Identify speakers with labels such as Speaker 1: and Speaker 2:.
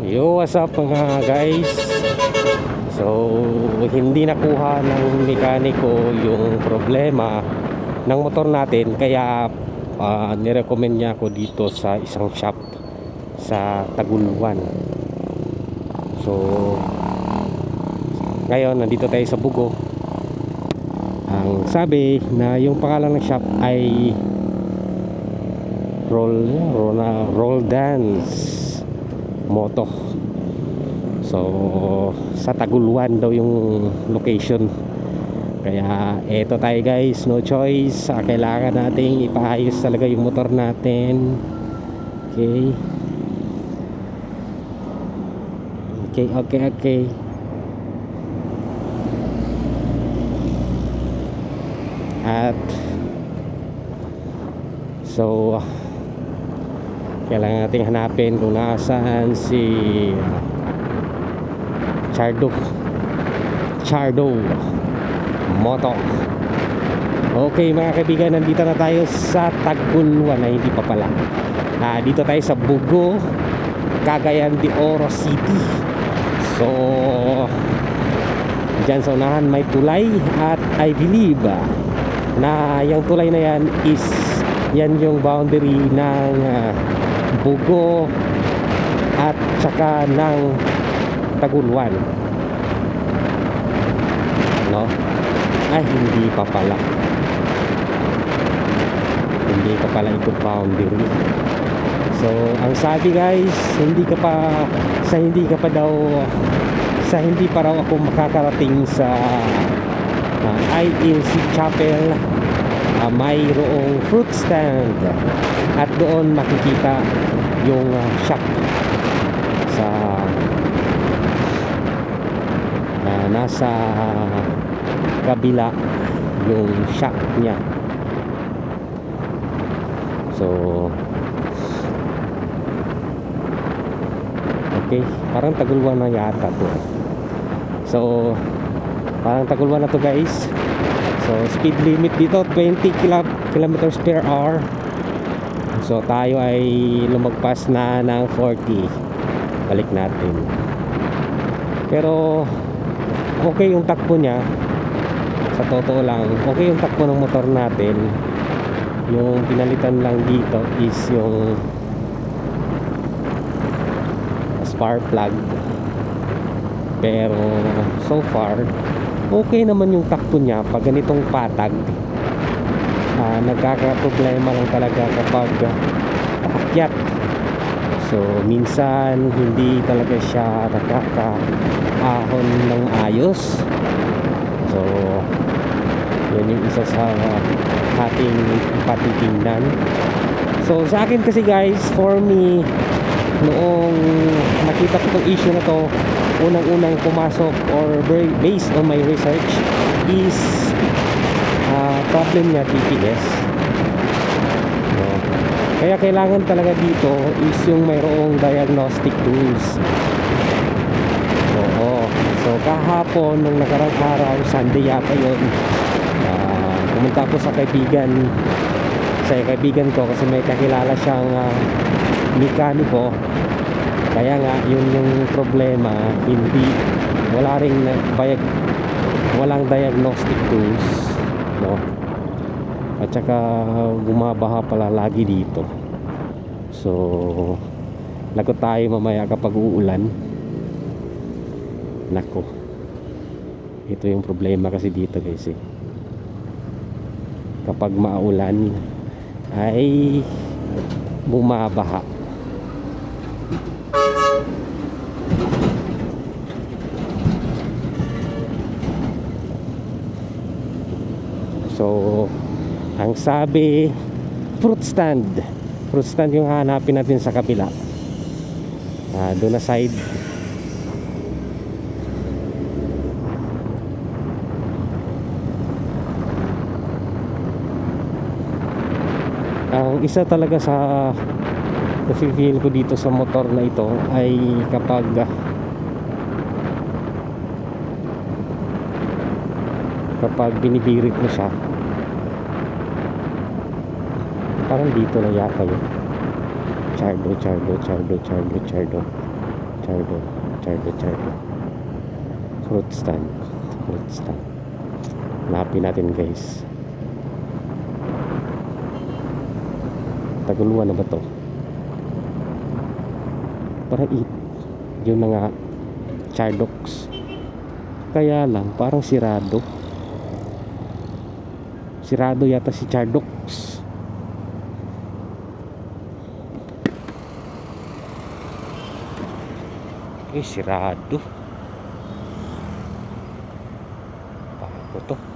Speaker 1: Yo, what's up mga guys? So, hindi nakuha ng mekaniko yung problema ng motor natin. Kaya nirecommend niya ako dito sa isang shop sa Taguluan. So, ngayon nandito tayo sa Bugo. Ang sabi na yung pangalan ng shop ay Roldan Moto. So sa Taguluan daw yung location. Kaya eto tayo guys, no choice. Kailangan nating ipaayos talaga yung motor natin. Okay. At so kailangan nating hanapin kung nasaan si Chardo Moto. Okay mga kaibigan, nandito na tayo sa Taguluan. Ay hindi pa pala, dito tayo sa Bugo, Cagayan de Oro City. So dyan sa unahan may tulay. At I believe na yung tulay na yan is yan yung boundary ng Bugo at saka ng Taguluan, no? Ay hindi pa pala ito boundary. So ang sabi guys, hindi pa raw ako makakarating sa ILC Chapel. Mayroong fruit stand at doon makikita yung shop sa nasa kabila yung shop niya. So okay, parang Taguluan na yata to. So parang Taguluan na to guys. So speed limit dito 20 kilometers per hour. So tayo ay lumagpas na ng 40. Balik natin. Pero okay yung takbo niya. Sa totoo lang, okay yung takbo ng motor natin. Yung pinalitan lang dito is yung spark plug. Pero so far okay naman yung takbo niya pag ganitong patag. Nagkakaproblema lang talaga kapag paakyat. So minsan hindi talaga siya nakakaahon ng ayos. So yun yung isa sa ating patitingnan. So sa akin kasi guys, for me, noong nakita ko itong issue na to, unang-unang pumasok or based on my research is problem niya TPS, no? Kaya kailangan talaga dito is yung mayroong diagnostic tools. So kahapon nung nakarang araw, Sunday yata yun, pumunta ako sa kaibigan ko kasi may kakilala siyang mekaniko. Kaya nga yun yung problema, walang diagnostic tools, no? At saka bumabaha pala lagi dito. So lagot tayo mamaya kapag uulan. Nako, ito yung problema kasi dito guys kapag maulan ay bumabaha. So ang sabi, fruit stand yung hanapin natin sa kabila, doon na side. Ang isa talaga sa na-feel ko dito sa motor na ito ay kapag binibirit mo siya, parang dito na yata yun. Chardo. Chardo. Chardo. Fruit stand. Hanapin natin guys. Tagaluan na ba to? Para eat. Yun na nga. Chardox. Kaya lang, parang sirado. Sirado yata si Chardox. Sirado. Bago to.